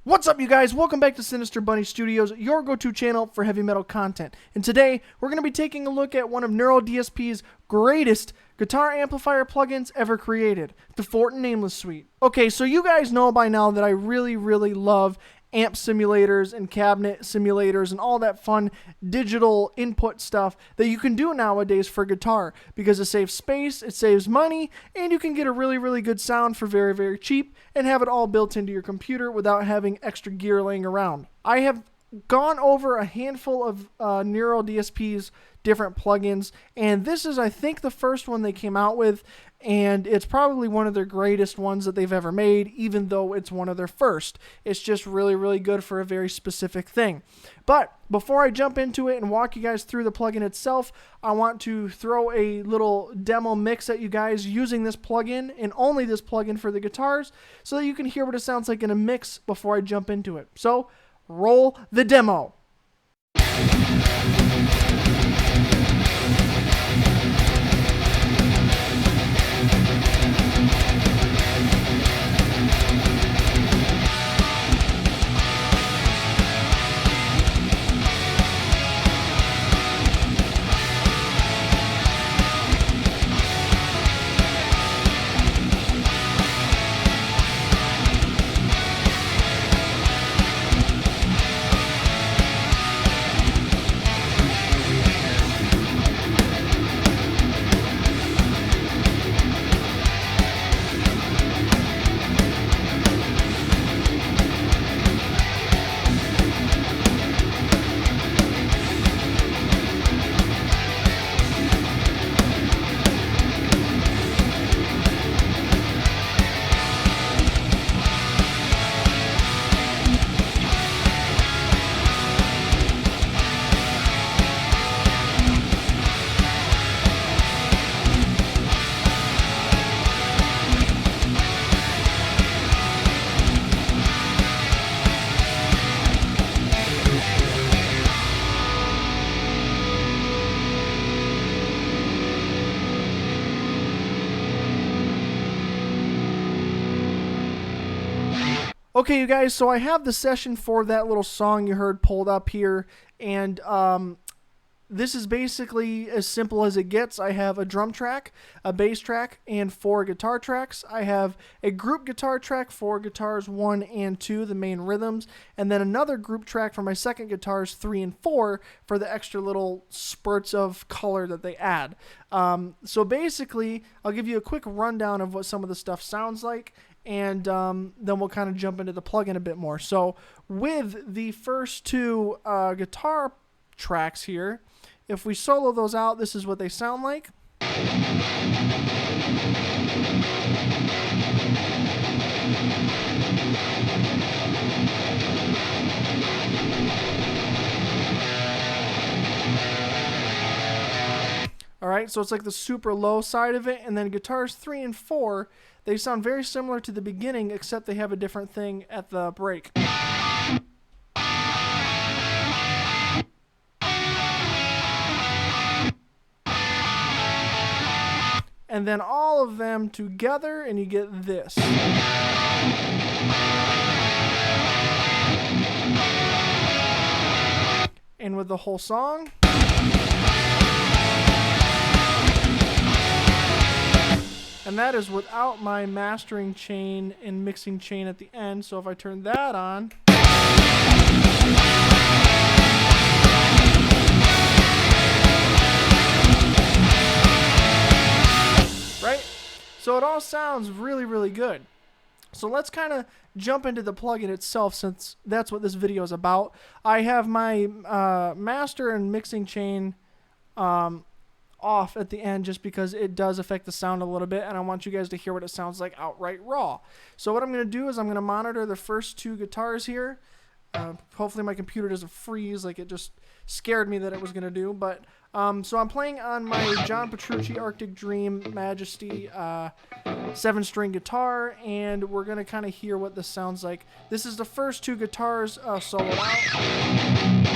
What's up, you guys? Welcome back to Sinister Bunny Studios, your go-to channel for heavy metal content. And today, we're going to be taking a look at one of Neural DSP's greatest guitar amplifier plugins ever created, the Fortin Nameless Suite. Okay, so you guys know by now that I really love amp simulators and cabinet simulators and all that fun digital input stuff that you can do nowadays for guitar, because it saves space, it saves money, and you can get a really good sound for very cheap and have it all built into your computer without having extra gear laying around. I have gone over a handful of Neural DSP's different plugins, and this is, I think, the first one they came out with, and it's probably one of their greatest ones that they've ever made, even though it's one of their first. It's just really good for a very specific thing. But before I jump into it and walk you guys through the plugin itself, I want to throw a little demo mix at you guys using this plugin, and only this plugin for the guitars, so that you can hear what it sounds like in a mix before I jump into it. So, roll the demo. Okay, you guys, so I have the session for that little song you heard pulled up here, and this is basically as simple as it gets. I have a drum track, a bass track, and 4 guitar tracks. I have a group guitar track for guitars 1 and 2, the main rhythms, and then another group track for my second guitars 3 and 4 for the extra little spurts of color that they add. So basically, I'll give you a quick rundown of what some of the stuff sounds like, and then we'll kind of jump into the plugin a bit more. So with the first 2 guitar tracks here, if we solo those out, this is what they sound like. Alright, so it's like the super low side of it, and then guitars 3 and 4, they sound very similar to the beginning, except they have a different thing at the break. And then all of them together, and you get this. And with the whole song. And that is without my mastering chain and mixing chain at the end. So if I turn that on, right? So it all sounds really good. So let's kind of jump into the plugin itself, since that's what this video is about. I have my master and mixing chain off at the end, just because it does affect the sound a little bit, and I want you guys to hear what it sounds like outright raw. So what I'm going to do is I'm going to monitor the first 2 guitars here. Hopefully my computer doesn't freeze like it just scared me that it was going to do. But so I'm playing on my John Petrucci Arctic Dream Majesty 7-string guitar, and we're going to kind of hear what this sounds like. This is the first 2 guitars soloed out.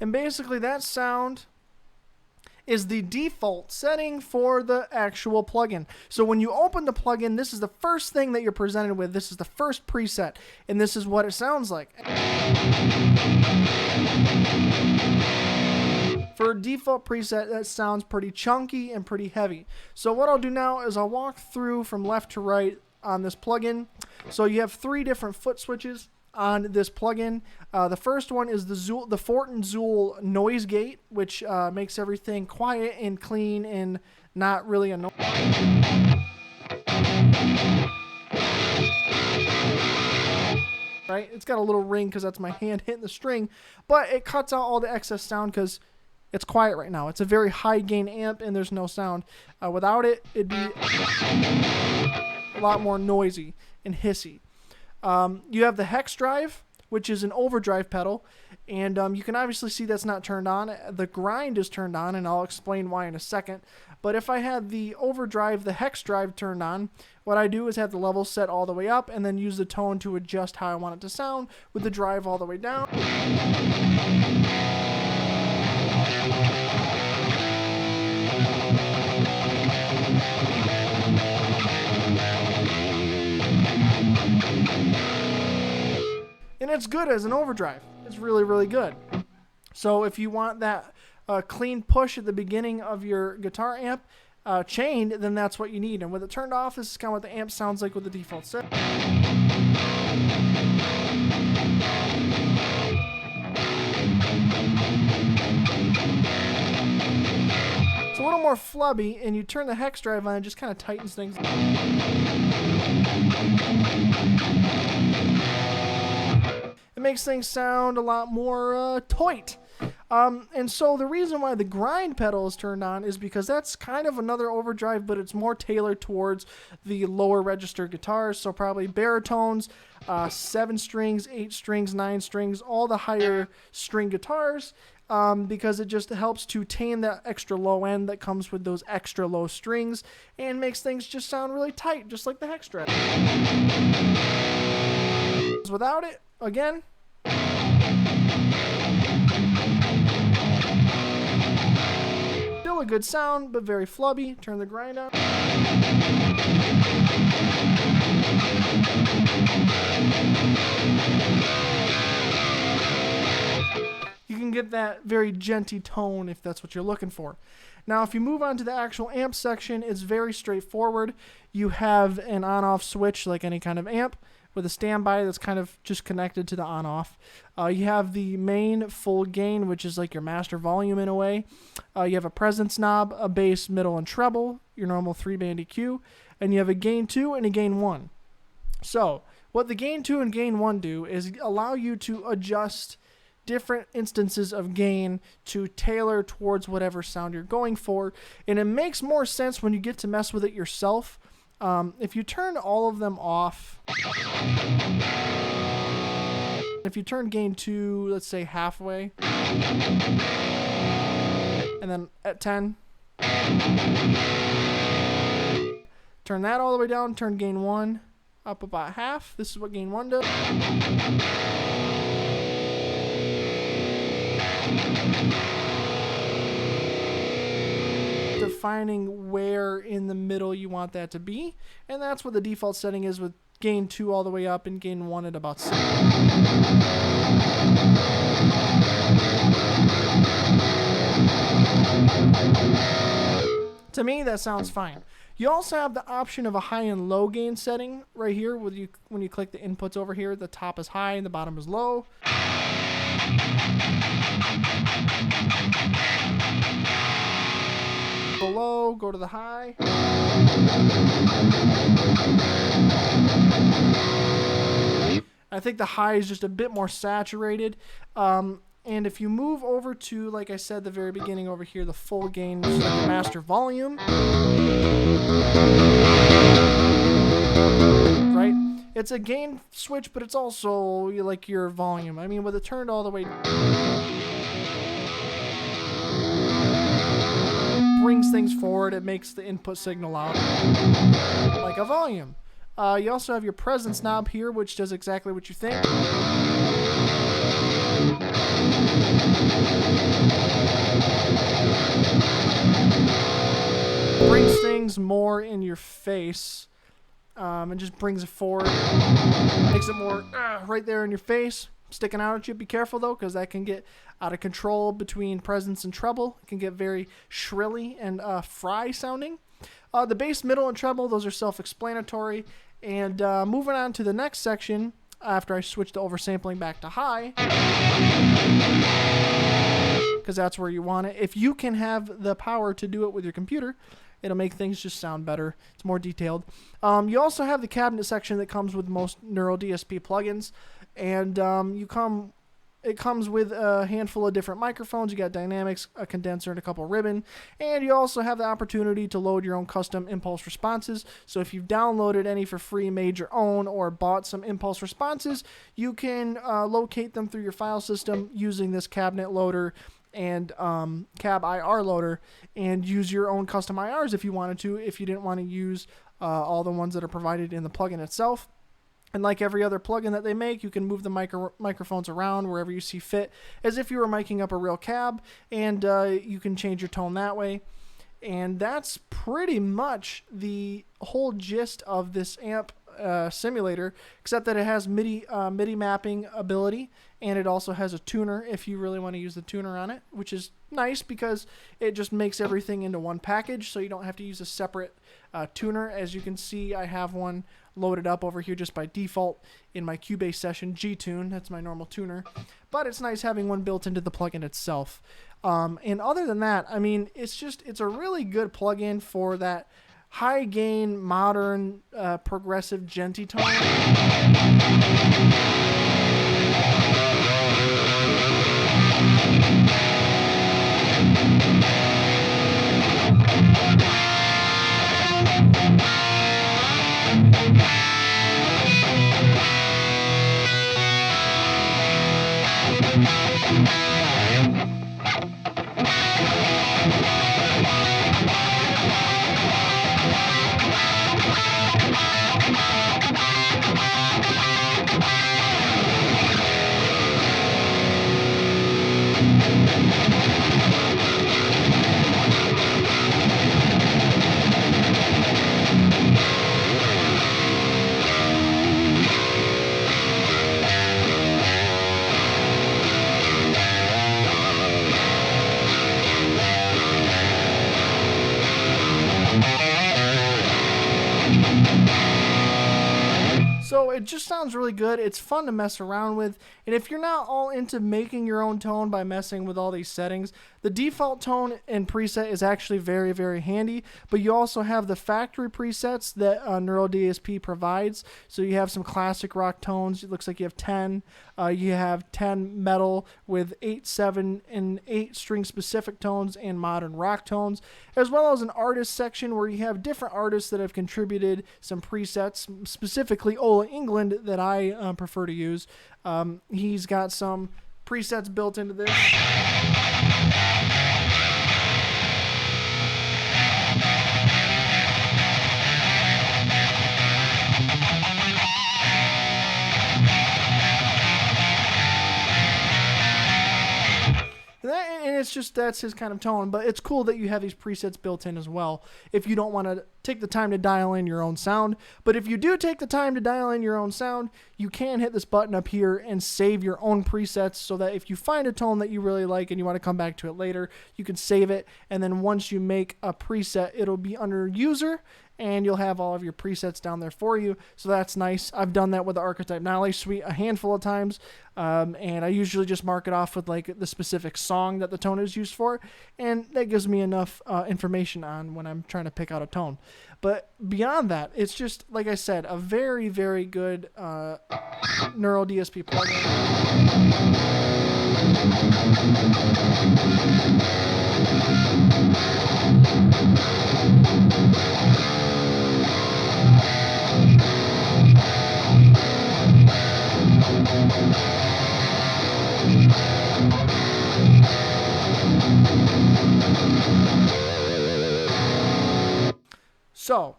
And basically that sound is the default setting for the actual plugin. So when you open the plugin, this is the first thing that you're presented with. This is the first preset, and this is what it sounds like. For a default preset, that sounds pretty chunky and pretty heavy. So what I'll do now is I'll walk through from left to right on this plugin. So you have 3 different foot switches on this plugin. The first one is the Fortin noise gate, which makes everything quiet and clean and not really annoying. Right? It's got a little ring because that's my hand hitting the string, but it cuts out all the excess sound because it's quiet right now. It's a very high gain amp and there's no sound. Without it, it'd be a lot more noisy and hissy. You have the hex drive, which is an overdrive pedal, and you can obviously see that's not turned on. The grind is turned on, and I'll explain why in a second. But if I had the overdrive, the hex drive turned on, what I do is have the level set all the way up and then use the tone to adjust how I want it to sound with the drive all the way down. And it's good as an overdrive. It's really, really good. So if you want that clean push at the beginning of your guitar amp chained, then that's what you need. And with it turned off, this is kind of what the amp sounds like with the default set. It's a little more flubby, and you turn the hex drive on, it just kind of tightens things. It makes things sound a lot more tight. And so the reason why the grind pedal is turned on is because that's kind of another overdrive, but it's more tailored towards the lower register guitars. So probably baritones, 7 strings, 8 strings, 9 strings, all the higher string guitars, because it just helps to tame that extra low end that comes with those extra low strings and makes things just sound really tight, just like the hex drive. Without it, again, still a good sound, but very flubby. Turn the grind on. You can get that very djenty tone if that's what you're looking for. Now, if you move on to the actual amp section, it's very straightforward. You have an on-off switch like any kind of amp, with a standby that's kind of just connected to the on-off. You have the main full gain, which is like your master volume in a way. You have a presence knob, a bass, middle, and treble, your normal 3-band EQ, and you have a gain 2 and a gain 1. So, what the gain 2 and gain 1 do is allow you to adjust different instances of gain to tailor towards whatever sound you're going for, and it makes more sense when you get to mess with it yourself. If you turn all of them off, if you turn gain 2, let's say halfway, and then at 10, turn that all the way down, turn gain 1 up about half. This is what gain 1 does. Defining where in the middle you want that to be, and that's what the default setting is, with gain 2 all the way up and gain 1 at about 6. To me, that sounds fine. You also have the option of a high and low gain setting right here. When you click the inputs over here, the top is high and the bottom is low. Below, go to the high. I think the high is just a bit more saturated. And if you move over to, like I said, the very beginning over here, the full gain, like the master volume. Right? It's a gain switch, but it's also like your volume. I mean, with it turned all the way, brings things forward. It makes the input signal out like a volume. You also have your presence knob here, which does exactly what you think. this more in your face and just brings it forward. Makes it more right there in your face, sticking out at you. Be careful though, because that can get out of control between presence and treble. It can get very shrilly and fry sounding. The bass, middle, and treble, those are self-explanatory. And moving on to the next section, after I switch the oversampling back to high, because that's where you want it. If you can have the power to do it with your computer, it'll make things just sound better. It's more detailed. You also have the cabinet section that comes with most Neural DSP plugins, and it comes with a handful of different microphones. You got dynamics, a condenser, and a couple ribbon. And you also have the opportunity to load your own custom impulse responses. So if you've downloaded any for free, made your own, or bought some impulse responses, you can locate them through your file system using this cabinet loader and cab IR loader, and use your own custom IRs if you wanted to, if you didn't want to use all the ones that are provided in the plugin itself. And like every other plugin that they make, you can move the microphones around wherever you see fit, as if you were miking up a real cab, and you can change your tone that way. And that's pretty much the whole gist of this amp simulator, except that it has MIDI mapping ability, and it also has a tuner if you really want to use the tuner on it, which is nice because it just makes everything into one package, so you don't have to use a separate tuner. As you can see, I have one loaded up over here just by default in my Cubase session G-Tune. That's my normal tuner, but it's nice having one built into the plugin itself. And other than that, I mean, it's a really good plugin for that high gain, modern, progressive djenty tone. So it just sounds really good. It's fun to mess around with. And if you're not all into making your own tone by messing with all these settings, the default tone and preset is actually very, very handy. But you also have the factory presets that Neural DSP provides. So you have some classic rock tones. It looks like you have 10. You have 10 metal with 8, 7, and 8 string specific tones and modern rock tones, as well as an artist section where you have different artists that have contributed some presets, specifically Ola England that I prefer to use. He's got some presets built into this. And it's just, that's his kind of tone, but it's cool that you have these presets built in as well if you don't want to take the time to dial in your own sound. But if you do take the time to dial in your own sound, you can hit this button up here and save your own presets, so that if you find a tone that you really like and you want to come back to it later, you can save it, and then once you make a preset, it'll be under user, and you'll have all of your presets down there for you. So that's nice. I've done that with the Archetype Nolly suite a handful of times, and I usually just mark it off with like the specific song that the tone is used for, and that gives me enough information on when I'm trying to pick out a tone. But beyond that, it's just, like I said, a very, very good Neural DSP plugin. So,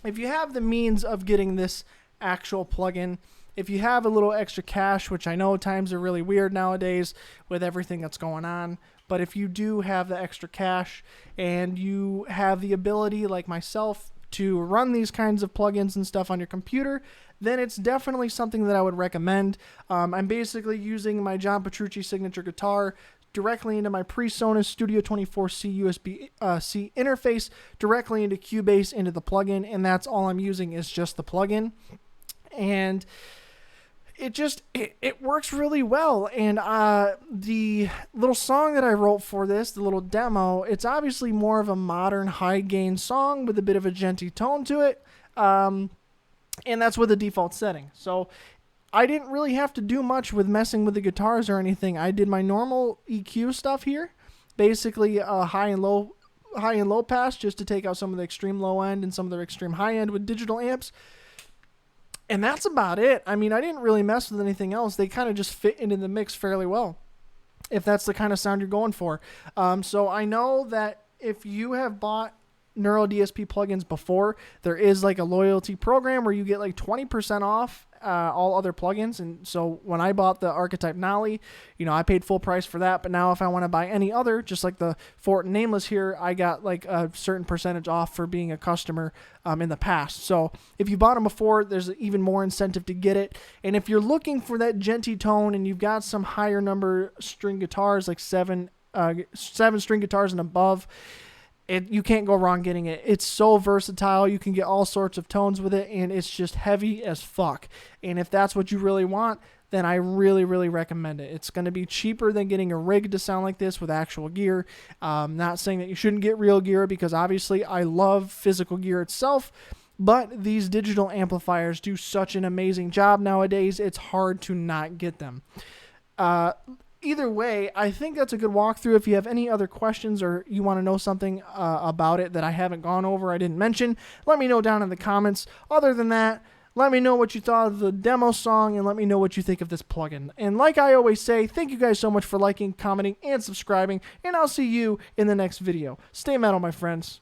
if you have the means of getting this actual plugin, if you have a little extra cash, which I know times are really weird nowadays with everything that's going on, but if you do have the extra cash and you have the ability, like myself, to run these kinds of plugins and stuff on your computer, then it's definitely something that I would recommend. I'm basically using my John Petrucci signature guitar directly into my PreSonus Studio 24C USB-C interface, directly into Cubase, into the plugin, and that's all I'm using is just the plugin. And it works really well. And the little song that I wrote for this, the little demo, it's obviously more of a modern high gain song with a bit of a djenty tone to it. And that's with the default setting. So I didn't really have to do much with messing with the guitars or anything. I did my normal EQ stuff here, basically high and low pass, just to take out some of the extreme low end and some of the extreme high end with digital amps. And that's about it. I mean, I didn't really mess with anything else. They kind of just fit into the mix fairly well, if that's the kind of sound you're going for. So I know that if you have bought Neural DSP plugins before, there is like a loyalty program where you get like 20% off all other plugins. And so when I bought the Archetype Nolly, I paid full price for that. But now if I want to buy any other, just like the Fortin Nameless here, I got like a certain percentage off for being a customer in the past. So if you bought them before, there's even more incentive to get it. And if you're looking for that djenty tone and you've got some higher number string guitars, like seven string guitars and above, you can't go wrong getting it. It's so versatile. You can get all sorts of tones with it, and it's just heavy as fuck. And if that's what you really want, then I really, really recommend it. It's going to be cheaper than getting a rig to sound like this with actual gear. Not saying that you shouldn't get real gear, because obviously I love physical gear itself, but these digital amplifiers do such an amazing job nowadays, it's hard to not get them. Either way, I think that's a good walkthrough. If you have any other questions or you want to know something about it that I haven't gone over, I didn't mention, let me know down in the comments. Other than that, let me know what you thought of the demo song, and let me know what you think of this plugin. And like I always say, thank you guys so much for liking, commenting, and subscribing, and I'll see you in the next video. Stay metal, my friends.